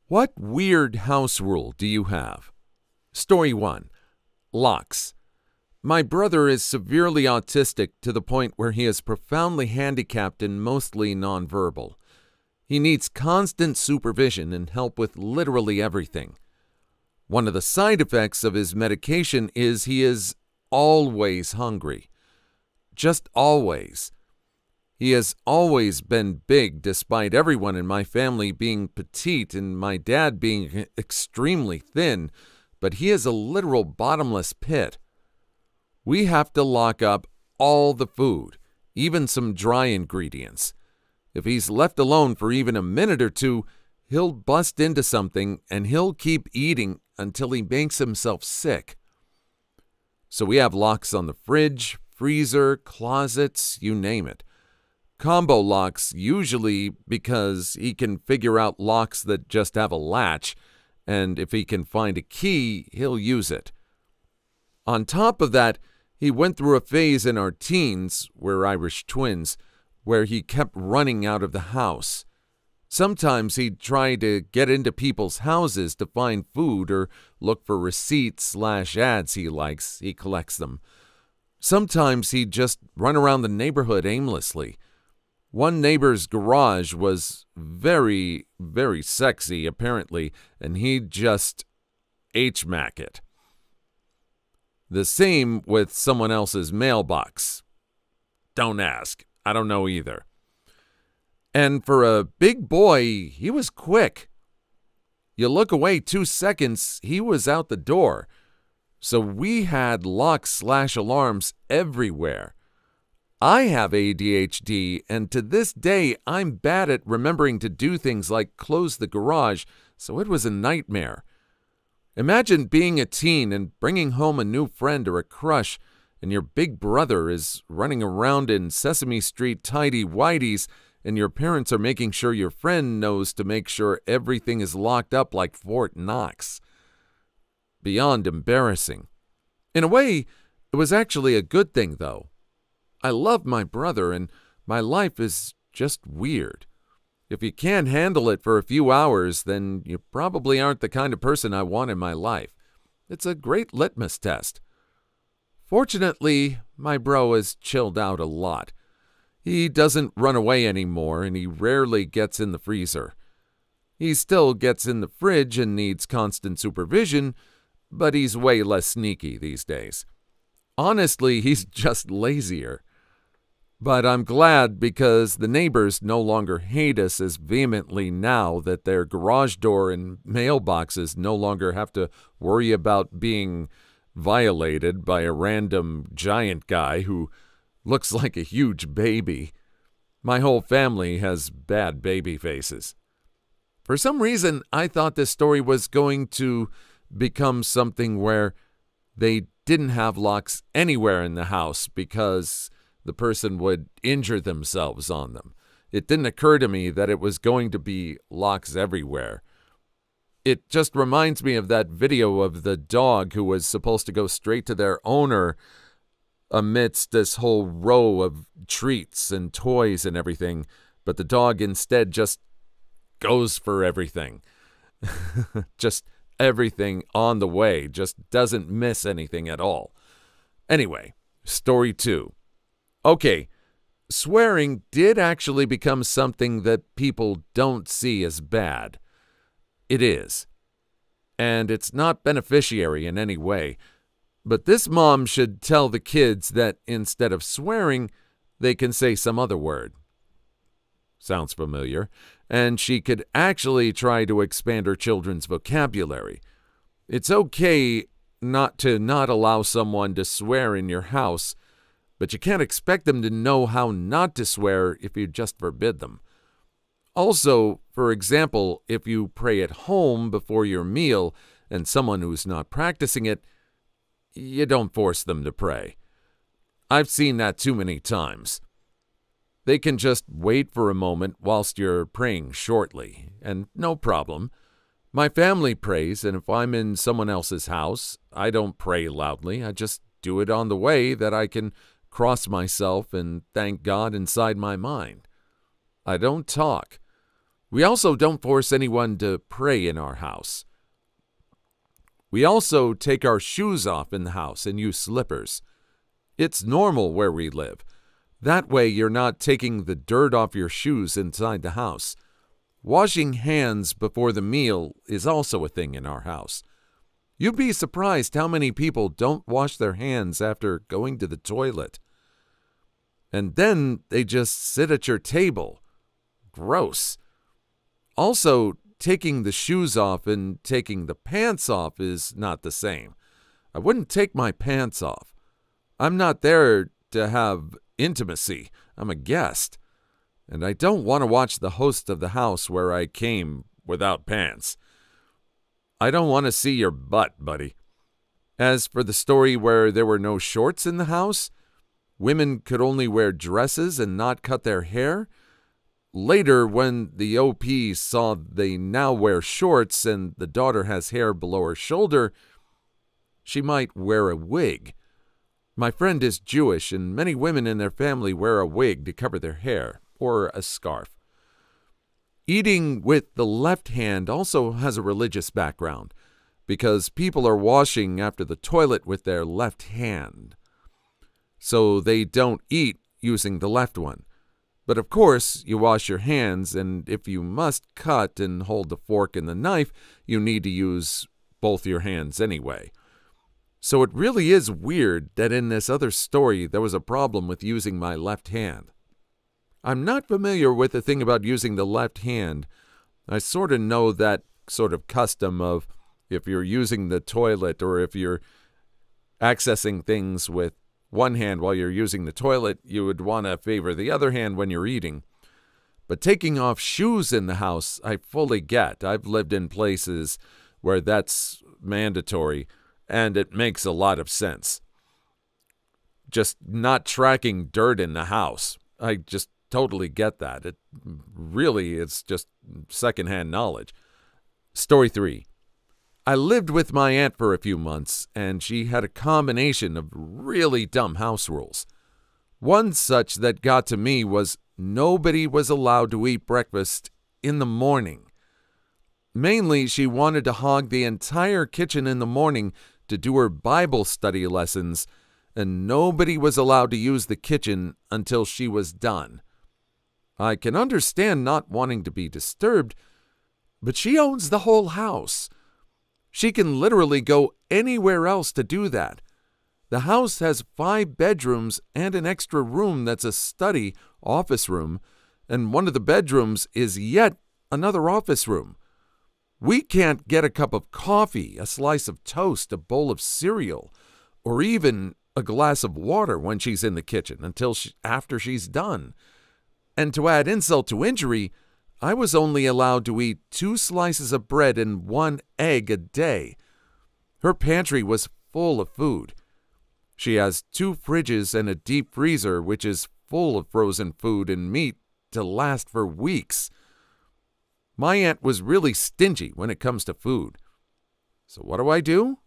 What weird house rule do you have? Story 1. Locks. My brother is severely autistic to the point where he is profoundly handicapped and mostly nonverbal. He needs constant supervision and help with literally everything. One of the side effects of his medication is he is always hungry. Just always. He has always been big despite everyone in my family being petite and my dad being extremely thin, but he is a literal bottomless pit. We have to lock up all the food, even some dry ingredients. If he's left alone for even a minute or two, he'll bust into something and he'll keep eating until he makes himself sick. So we have locks on the fridge, freezer, closets, you name it. Combo locks usually because he can figure out locks that just have a latch, and if he can find a key, he'll use it. On top of that, he went through a phase in our teens, we're Irish twins, where he kept running out of the house. Sometimes he'd try to get into people's houses to find food or look for receipts/ads he likes. He collects them. Sometimes he'd just run around the neighborhood aimlessly. One neighbor's garage was very, very sexy, apparently, and he'd just H-mack it. The same with someone else's mailbox. Don't ask. I don't know either. And for a big boy, he was quick. You look away 2 seconds, he was out the door. So we had locks/alarms everywhere. I have ADHD, and to this day, I'm bad at remembering to do things like close the garage, so it was a nightmare. Imagine being a teen and bringing home a new friend or a crush, and your big brother is running around in Sesame Street tidy-whities, and your parents are making sure your friend knows to make sure everything is locked up like Fort Knox. Beyond embarrassing. In a way, it was actually a good thing, though. I love my brother, and my life is just weird. If you can't handle it for a few hours, then you probably aren't the kind of person I want in my life. It's a great litmus test. Fortunately, my bro has chilled out a lot. He doesn't run away anymore, and he rarely gets in the freezer. He still gets in the fridge and needs constant supervision, but he's way less sneaky these days. Honestly, he's just lazier. But I'm glad because the neighbors no longer hate us as vehemently now that their garage door and mailboxes no longer have to worry about being violated by a random giant guy who looks like a huge baby. My whole family has bad baby faces. For some reason, I thought this story was going to become something where they didn't have locks anywhere in the house because the person would injure themselves on them. It didn't occur to me that it was going to be locks everywhere. It just reminds me of that video of the dog who was supposed to go straight to their owner amidst this whole row of treats and toys and everything, but the dog instead just goes for everything. Just everything on the way, just doesn't miss anything at all. Anyway, story 2. Okay, swearing did actually become something that people don't see as bad. It is. And it's not beneficiary in any way. But this mom should tell the kids that instead of swearing, they can say some other word. Sounds familiar. And she could actually try to expand her children's vocabulary. It's okay not to not allow someone to swear in your house, but you can't expect them to know how not to swear if you just forbid them. Also, for example, if you pray at home before your meal and someone who's not practicing it, you don't force them to pray. I've seen that too many times. They can just wait for a moment whilst you're praying shortly, and no problem. My family prays, and if I'm in someone else's house, I don't pray loudly. I just do it on the way that I can cross myself and thank God inside my mind. I don't talk. We also don't force anyone to pray in our house. We also take our shoes off in the house and use slippers. It's normal where we live. That way you're not taking the dirt off your shoes inside the house. Washing hands before the meal is also a thing in our house. You'd be surprised how many people don't wash their hands after going to the toilet. And then they just sit at your table. Gross. Also, taking the shoes off and taking the pants off is not the same. I wouldn't take my pants off. I'm not there to have intimacy. I'm a guest. And I don't want to watch the host of the house where I came without pants. I don't want to see your butt, buddy. As for the story where there were no shorts in the house, women could only wear dresses and not cut their hair. Later, when the OP saw they now wear shorts and the daughter has hair below her shoulder, she might wear a wig. My friend is Jewish, and many women in their family wear a wig to cover their hair, or a scarf. Eating with the left hand also has a religious background, because people are washing after the toilet with their left hand. So they don't eat using the left one. But of course, you wash your hands, and if you must cut and hold the fork and the knife, you need to use both your hands anyway. So it really is weird that in this other story there was a problem with using my left hand. I'm not familiar with the thing about using the left hand. I sort of know that sort of custom of if you're using the toilet or if you're accessing things with one hand while you're using the toilet, you would want to favor the other hand when you're eating. But taking off shoes in the house, I fully get. I've lived in places where that's mandatory, and it makes a lot of sense. Just not tracking dirt in the house. I just totally get that. It's just secondhand knowledge. Story 3. I lived with my aunt for a few months, and she had a combination of really dumb house rules. One such that got to me was nobody was allowed to eat breakfast in the morning. Mainly, she wanted to hog the entire kitchen in the morning to do her Bible study lessons, and nobody was allowed to use the kitchen until she was done. I can understand not wanting to be disturbed, but she owns the whole house. She can literally go anywhere else to do that. The house has 5 bedrooms and an extra room that's a study office room, and one of the bedrooms is yet another office room. We can't get a cup of coffee, a slice of toast, a bowl of cereal, or even a glass of water when she's in the kitchen until after she's done. And to add insult to injury, I was only allowed to eat 2 slices of bread and 1 egg a day. Her pantry was full of food. She has 2 fridges and a deep freezer, which is full of frozen food and meat to last for weeks. My aunt was really stingy when it comes to food. So what do?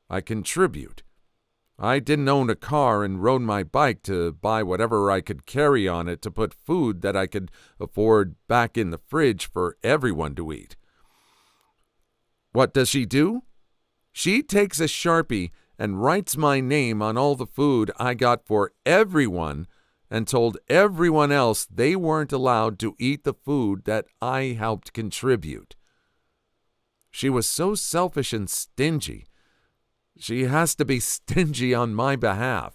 I contribute. I didn't own a car and rode my bike to buy whatever I could carry on it to put food that I could afford back in the fridge for everyone to eat. What does she do? She takes a Sharpie and writes my name on all the food I got for everyone and told everyone else they weren't allowed to eat the food that I helped contribute. She was so selfish and stingy. She has to be stingy on my behalf.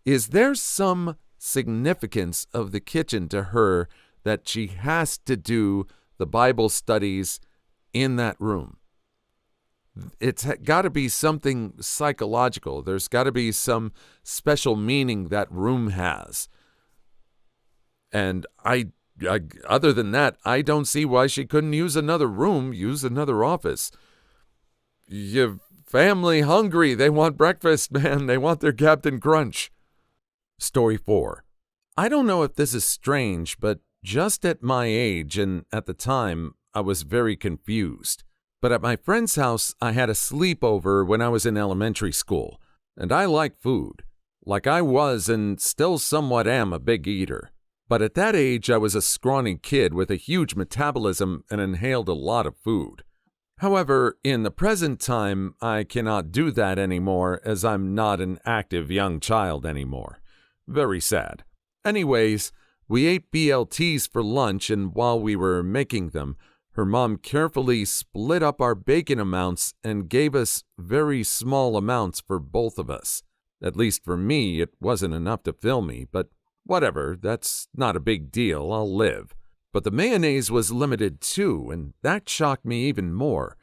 Is there some significance of the kitchen to her that she has to do the Bible studies in that room? It's got to be something psychological. There's got to be some special meaning that room has. And I other than that, I don't see why she couldn't use another room, use another office. Your family hungry. They want breakfast, man. They want their Captain Crunch. Story 4. I don't know if this is strange, but just at my age and at the time, I was very confused. But at my friend's house, I had a sleepover when I was in elementary school, and I like food. Like I was and still somewhat am a big eater. But at that age, I was a scrawny kid with a huge metabolism and inhaled a lot of food. However, in the present time, I cannot do that anymore as I'm not an active young child anymore. Very sad. Anyways, we ate BLTs for lunch, and while we were making them, her mom carefully split up our bacon amounts and gave us very small amounts for both of us. At least for me, it wasn't enough to fill me, but whatever, that's not a big deal, I'll live. But the mayonnaise was limited too, and that shocked me even more.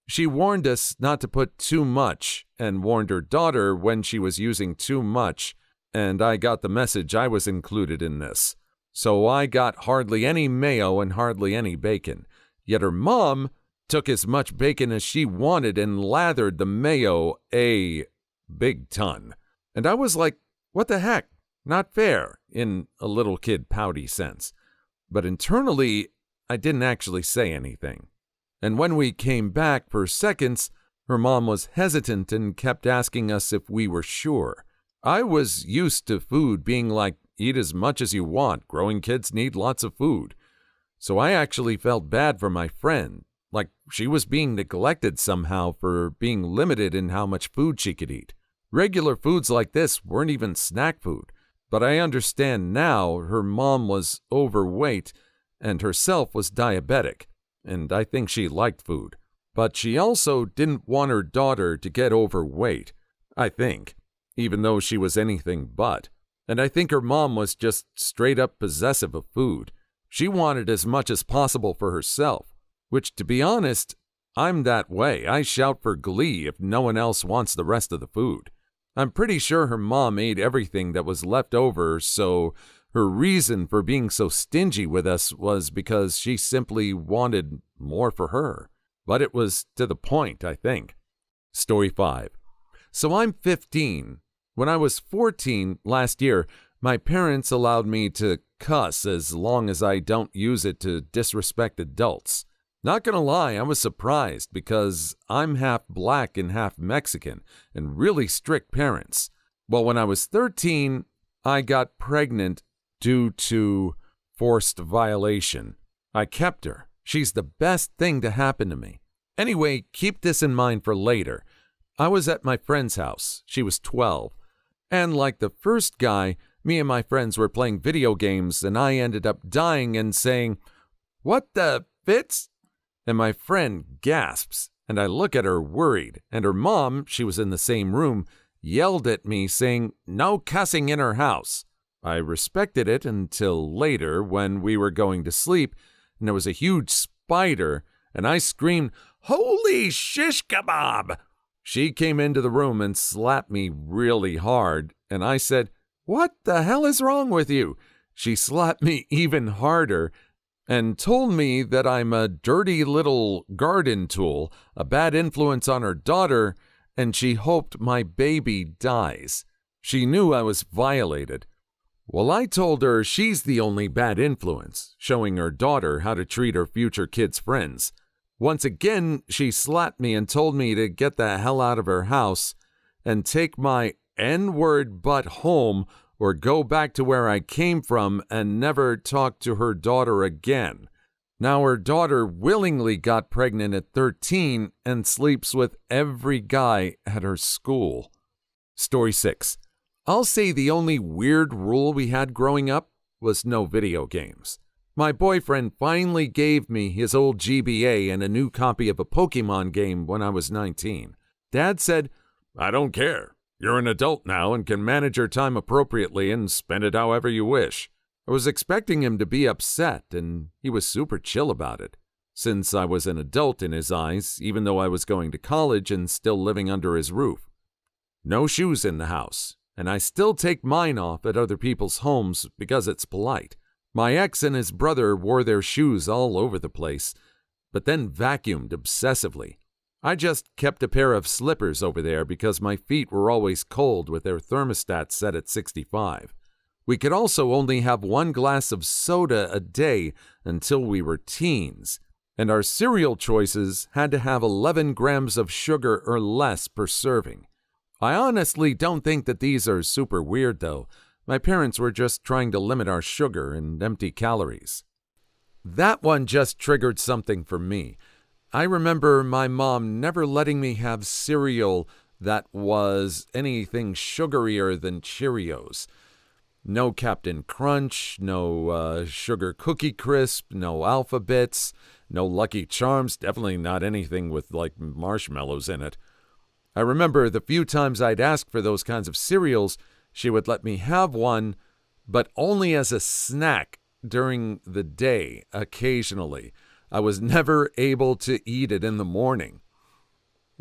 She warned us not to put too much, and warned her daughter when she was using too much, and I got the message I was included in this. So I got hardly any mayo and hardly any bacon. Yet her mom took as much bacon as she wanted and lathered the mayo a big ton. And I was like, what the heck? Not fair, in a little kid pouty sense. But internally, I didn't actually say anything. And when we came back for seconds, her mom was hesitant and kept asking us if we were sure. I was used to food being like, eat as much as you want, growing kids need lots of food. So I actually felt bad for my friend, like she was being neglected somehow for being limited in how much food she could eat. Regular foods like this weren't even snack food. But I understand now her mom was overweight and herself was diabetic, and I think she liked food. But she also didn't want her daughter to get overweight, I think, even though she was anything but. And I think her mom was just straight up possessive of food. She wanted as much as possible for herself, which, to be honest, I'm that way. I shout for glee if no one else wants the rest of the food. I'm pretty sure her mom ate everything that was left over, so her reason for being so stingy with us was because she simply wanted more for her. But it was to the point, I think. Story 5. So I'm 15. When I was 14 last year, my parents allowed me to cuss as long as I don't use it to disrespect adults. Not gonna lie, I was surprised because I'm half black and half Mexican and really strict parents. Well, when I was 13, I got pregnant due to forced violation. I kept her. She's the best thing to happen to me. Anyway, keep this in mind for later. I was at my friend's house. She was 12. And like the first guy, me and my friends were playing video games and I ended up dying and saying, "What the Fitz?" And my friend gasps, and I look at her worried, and her mom, she was in the same room, yelled at me saying, "No cussing in her house." I respected it until later when we were going to sleep, and there was a huge spider, and I screamed, "Holy shish kebab!" She came into the room and slapped me really hard, and I said, "What the hell is wrong with you?" She slapped me even harder, and told me that I'm a dirty little garden tool, a bad influence on her daughter, and she hoped my baby dies. She knew I was violated. Well, I told her she's the only bad influence, showing her daughter how to treat her future kids' friends. Once again, she slapped me and told me to get the hell out of her house and take my N-word butt home or go back to where I came from and never talk to her daughter again. Now her daughter willingly got pregnant at 13 and sleeps with every guy at her school. Story 6. I'll say the only weird rule we had growing up was no video games. My boyfriend finally gave me his old GBA and a new copy of a Pokemon game when I was 19. Dad said, "I don't care. You're an adult now and can manage your time appropriately and spend it however you wish." I was expecting him to be upset, and he was super chill about it, since I was an adult in his eyes, even though I was going to college and still living under his roof. No shoes in the house, and I still take mine off at other people's homes because it's polite. My ex and his brother wore their shoes all over the place, but then vacuumed obsessively. I just kept a pair of slippers over there because my feet were always cold with their thermostat set at 65. We could also only have one glass of soda a day until we were teens, and our cereal choices had to have 11 grams of sugar or less per serving. I honestly don't think that these are super weird though, My parents were just trying to limit our sugar and empty calories. That one just triggered something for me. I remember my mom never letting me have cereal that was anything sugarier than Cheerios. No Captain Crunch, no Sugar Cookie Crisp, no Alpha Bits, no Lucky Charms, definitely not anything with like marshmallows in it. I remember the few times I'd ask for those kinds of cereals, she would let me have one, but only as a snack during the day, occasionally. I was never able to eat it in the morning.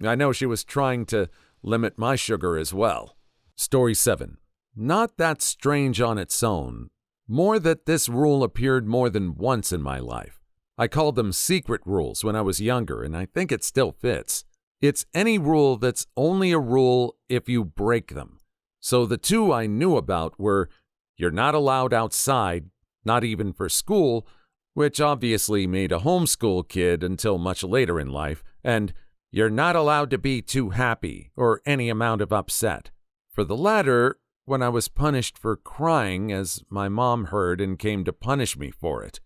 I know she was trying to limit my sugar as well. Story 7. Not that strange on its own, more that this rule appeared more than once in my life. I called them secret rules when I was younger, and I think it still fits. It's any rule that's only a rule if you break them. So the two I knew about were, you're not allowed outside, not even for school, which obviously made a homeschool kid until much later in life, and you're not allowed to be too happy or any amount of upset. For the latter, when I was punished for crying, as my mom heard and came to punish me for it.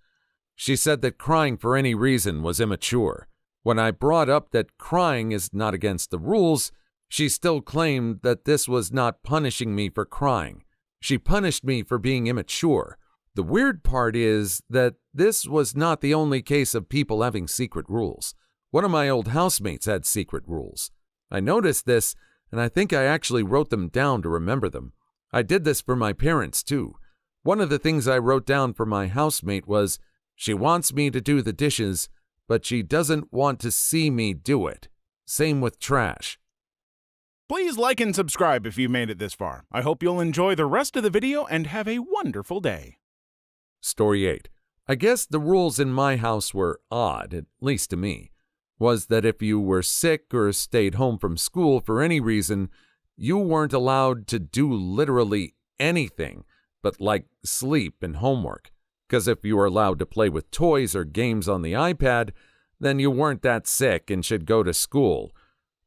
She said that crying for any reason was immature. When I brought up that crying is not against the rules, she still claimed that this was not punishing me for crying. She punished me for being immature. The weird part is that this was not the only case of people having secret rules. One of my old housemates had secret rules. I noticed this, and I think I actually wrote them down to remember them. I did this for my parents, too. One of the things I wrote down for my housemate was, she wants me to do the dishes, but she doesn't want to see me do it. Same with trash. Please like and subscribe if you made it this far. I hope you'll enjoy the rest of the video and have a wonderful day. Story 8. I guess the rules in my house were odd, at least to me. Was that if you were sick or stayed home from school for any reason, you weren't allowed to do literally anything but like sleep and homework. Because if you were allowed to play with toys or games on the iPad, then you weren't that sick and should go to school.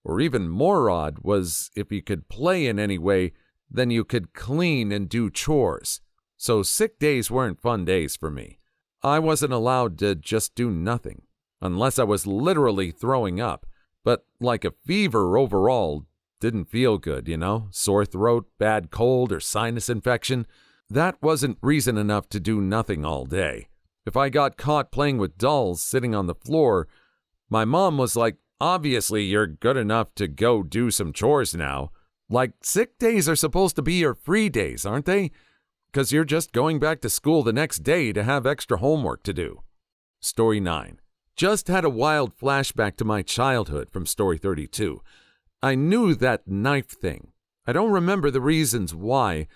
Or even more odd was if you could play in any way, then you could clean and do chores. So sick days weren't fun days for me. I wasn't allowed to just do nothing, unless I was literally throwing up. But like a fever overall didn't feel good, you know? Sore throat, bad cold, or sinus infection. That wasn't reason enough to do nothing all day. If I got caught playing with dolls sitting on the floor, my mom was like, obviously you're good enough to go do some chores now. Like, sick days are supposed to be your free days, aren't they? Because you're just going back to school the next day to have extra homework to do. Story 9. Just had a wild flashback to my childhood from Story 32. I knew that knife thing. I don't remember the reasons why,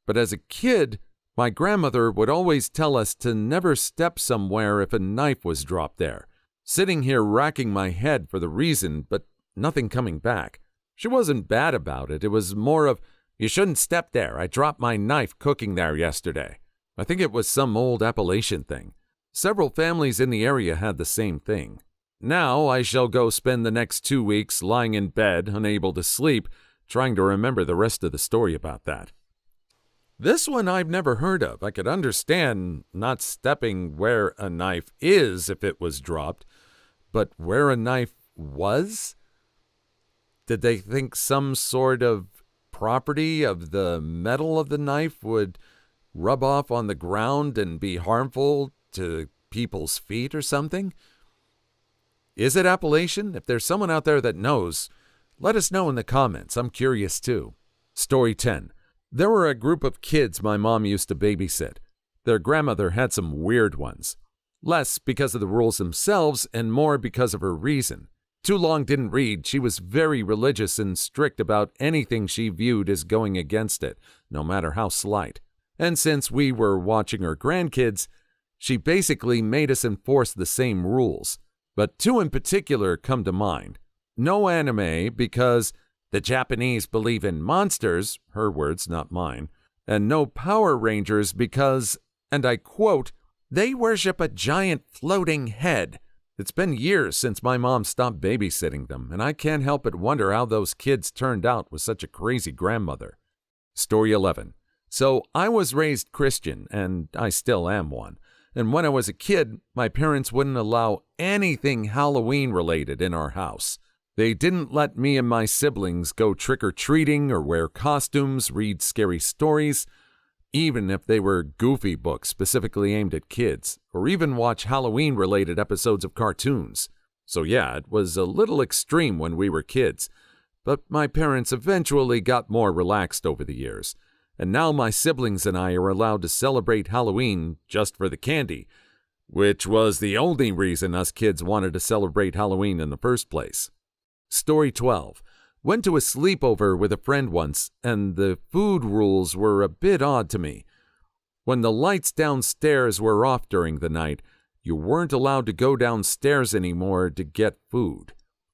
but as a kid, my grandmother would always tell us to never step somewhere if a knife was dropped there. Sitting here racking my head for the reason, but nothing coming back. She wasn't bad about it. It was more of, you shouldn't step there. I dropped my knife cooking there yesterday. I think it was some old Appalachian thing. Several families in the area had the same thing. Now I shall go spend the next 2 weeks lying in bed, unable to sleep, trying to remember the rest of the story about that. This one I've never heard of. I could understand not stepping where a knife is if it was dropped, but where a knife was? Did they think some sort of property of the metal of the knife would rub off on the ground and be harmful to people's feet or something? Is it Appalachian? If there's someone out there that knows, let us know in the comments. I'm curious too. Story 10. There were a group of kids my mom used to babysit. Their grandmother had some weird ones. Less because of the rules themselves and more because of her reason. Too long didn't read. She was very religious and strict about anything she viewed as going against it, no matter how slight. And since we were watching her grandkids, she basically made us enforce the same rules. But two in particular come to mind. No anime because the Japanese believe in monsters, her words, not mine, and no Power Rangers because, and I quote, they worship a giant floating head. It's been years since my mom stopped babysitting them, and I can't help but wonder how those kids turned out with such a crazy grandmother. Story 11. So I was raised Christian, and I still am one. And when I was a kid, my parents wouldn't allow anything Halloween related in our house. They didn't let me and my siblings go trick-or-treating or wear costumes, read scary stories, even if they were goofy books specifically aimed at kids, or even watch Halloween-related episodes of cartoons. So yeah, it was a little extreme when we were kids, but my parents eventually got more relaxed over the years. And now my siblings and I are allowed to celebrate Halloween just for the candy, which was the only reason us kids wanted to celebrate Halloween in the first place. Story 12. Went to a sleepover with a friend once, and the food rules were a bit odd to me. When the lights downstairs were off during the night, you weren't allowed to go downstairs anymore to get food.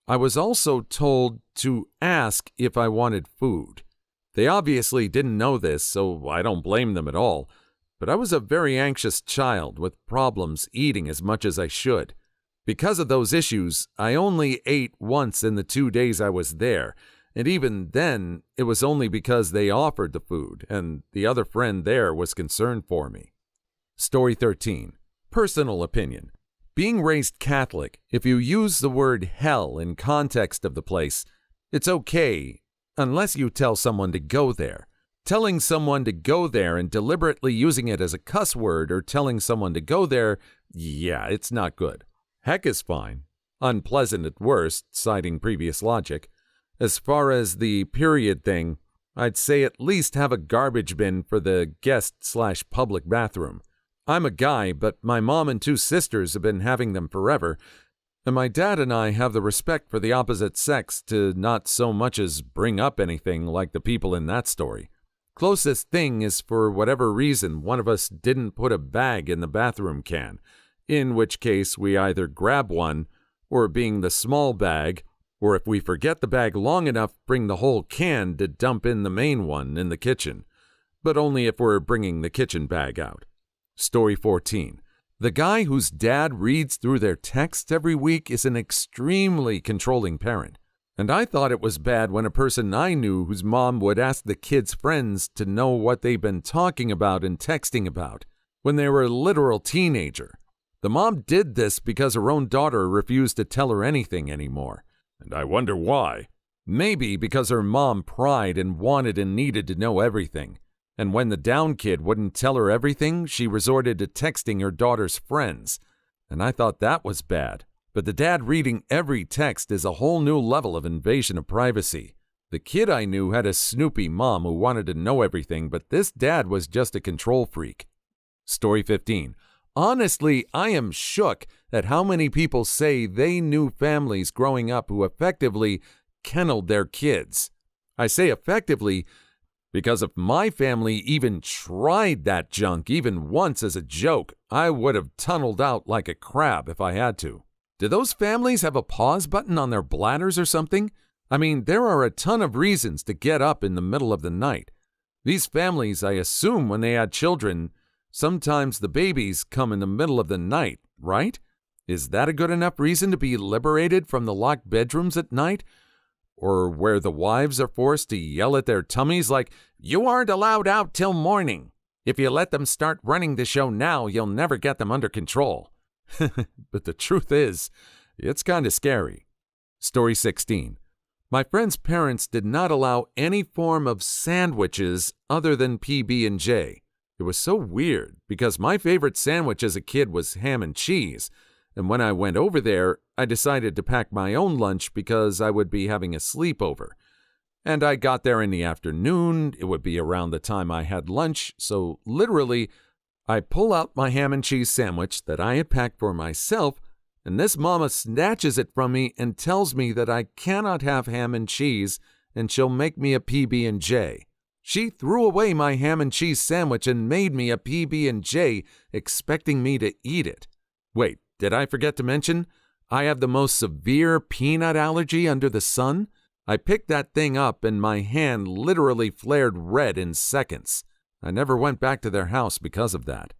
I was also told to ask if I wanted food. They obviously didn't know this, so I don't blame them at all, but I was a very anxious child with problems eating as much as I should. Because of those issues, I only ate once in the 2 days I was there, and even then, it was only because they offered the food, and the other friend there was concerned for me. Story 13. Personal opinion. Being raised Catholic, if you use the word hell in context of the place, it's okay, unless you tell someone to go there. Telling someone to go there and deliberately using it as a cuss word or telling someone to go there, yeah, it's not good. Heck is fine. Unpleasant at worst, citing previous logic. As far as the period thing, I'd say at least have a garbage bin for the guest/public bathroom. I'm a guy, but my mom and 2 sisters have been having them forever, and my dad and I have the respect for the opposite sex to not so much as bring up anything like the people in that story. Closest thing is for whatever reason one of us didn't put a bag in the bathroom can, in which case we either grab one, or being the small bag, or if we forget the bag long enough, bring the whole can to dump in the main one in the kitchen, but only if we're bringing the kitchen bag out. Story 14. The guy whose dad reads through their texts every week is an extremely controlling parent, and I thought it was bad when a person I knew whose mom would ask the kids' friends to know what they've been talking about and texting about when they were a literal teenager. The mom did this because her own daughter refused to tell her anything anymore, and I wonder why. Maybe because her mom pried and wanted and needed to know everything. And when the down kid wouldn't tell her everything, she resorted to texting her daughter's friends. And I thought that was bad. But the dad reading every text is a whole new level of invasion of privacy. The kid I knew had a snoopy mom who wanted to know everything, but this dad was just a control freak. Story 15. Honestly, I am shook at how many people say they knew families growing up who effectively kenneled their kids. I say effectively because if my family even tried that junk even once as a joke, I would have tunneled out like a crab if I had to. Do those families have a pause button on their bladders or something? I mean, there are a ton of reasons to get up in the middle of the night. These families, I assume when they had children, sometimes the babies come in the middle of the night, right? Is that a good enough reason to be liberated from the locked bedrooms at night? Or where the wives are forced to yell at their tummies like, "You aren't allowed out till morning. If you let them start running the show now, you'll never get them under control." But the truth is, it's kind of scary. Story 16. My friend's parents did not allow any form of sandwiches other than PB&J. It was so weird because my favorite sandwich as a kid was ham and cheese, and when I went over there, I decided to pack my own lunch because I would be having a sleepover. And I got there in the afternoon, it would be around the time I had lunch, so literally, I pull out my ham and cheese sandwich that I had packed for myself, and this mama snatches it from me and tells me that I cannot have ham and cheese, and she'll make me a PB&J. She threw away my ham and cheese sandwich and made me a PB&J, expecting me to eat it. Wait, did I forget to mention? I have the most severe peanut allergy under the sun. I picked that thing up and my hand literally flared red in seconds. I never went back to their house because of that.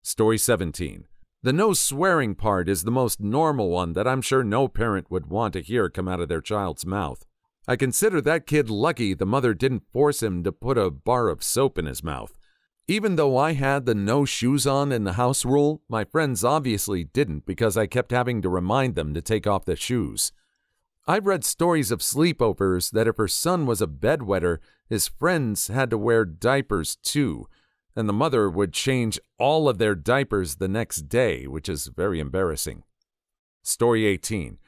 Story 17. The no swearing part is the most normal one that I'm sure no parent would want to hear come out of their child's mouth. I consider that kid lucky the mother didn't force him to put a bar of soap in his mouth. Even though I had the no shoes on in the house rule, my friends obviously didn't because I kept having to remind them to take off their shoes. I've read stories of sleepovers that if her son was a bedwetter, his friends had to wear diapers too, and the mother would change all of their diapers the next day, which is very embarrassing. Story 18.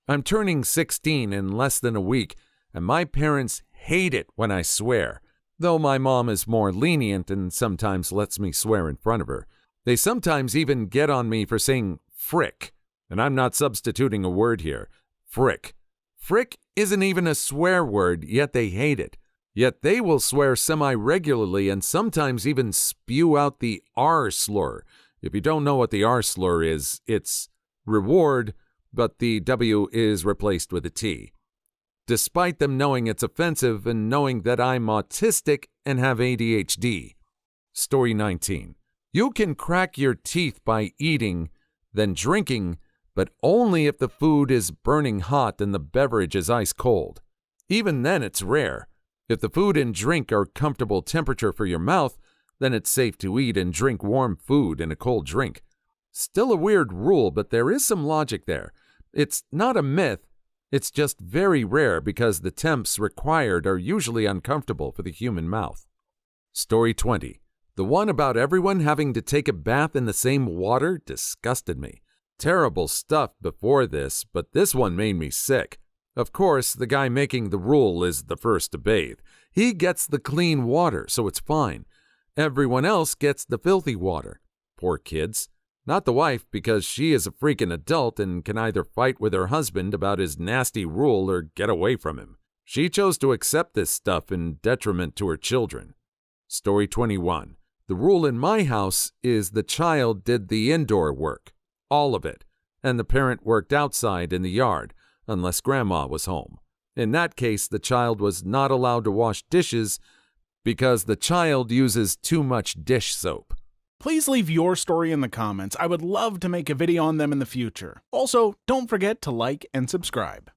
I'm turning 16 in less than a week, and my parents hate it when I swear. Though my mom is more lenient and sometimes lets me swear in front of her. They sometimes even get on me for saying frick, and I'm not substituting a word here. Frick. Frick isn't even a swear word, yet they hate it. Yet they will swear semi-regularly and sometimes even spew out the R slur. If you don't know what the R slur is, it's reward, but the W is replaced with a T. Despite them knowing it's offensive and knowing that I'm autistic and have ADHD. Story 19. You can crack your teeth by eating, then drinking, but only if the food is burning hot and the beverage is ice cold. Even then, it's rare. If the food and drink are comfortable temperature for your mouth, then it's safe to eat and drink warm food in a cold drink. Still a weird rule, but there is some logic there. It's not a myth. It's just very rare because the temps required are usually uncomfortable for the human mouth. Story 20. The one about everyone having to take a bath in the same water disgusted me. Terrible stuff before this, but this one made me sick. Of course, the guy making the rule is the first to bathe. He gets the clean water, so it's fine. Everyone else gets the filthy water. Poor kids. Not the wife, because she is a freaking adult and can either fight with her husband about his nasty rule or get away from him. She chose to accept this stuff in detriment to her children. Story 21. The rule in my house is the child did the indoor work, all of it, and the parent worked outside in the yard, unless grandma was home. In that case, the child was not allowed to wash dishes because the child uses too much dish soap. Please leave your story in the comments. I would love to make a video on them in the future. Also, don't forget to like and subscribe.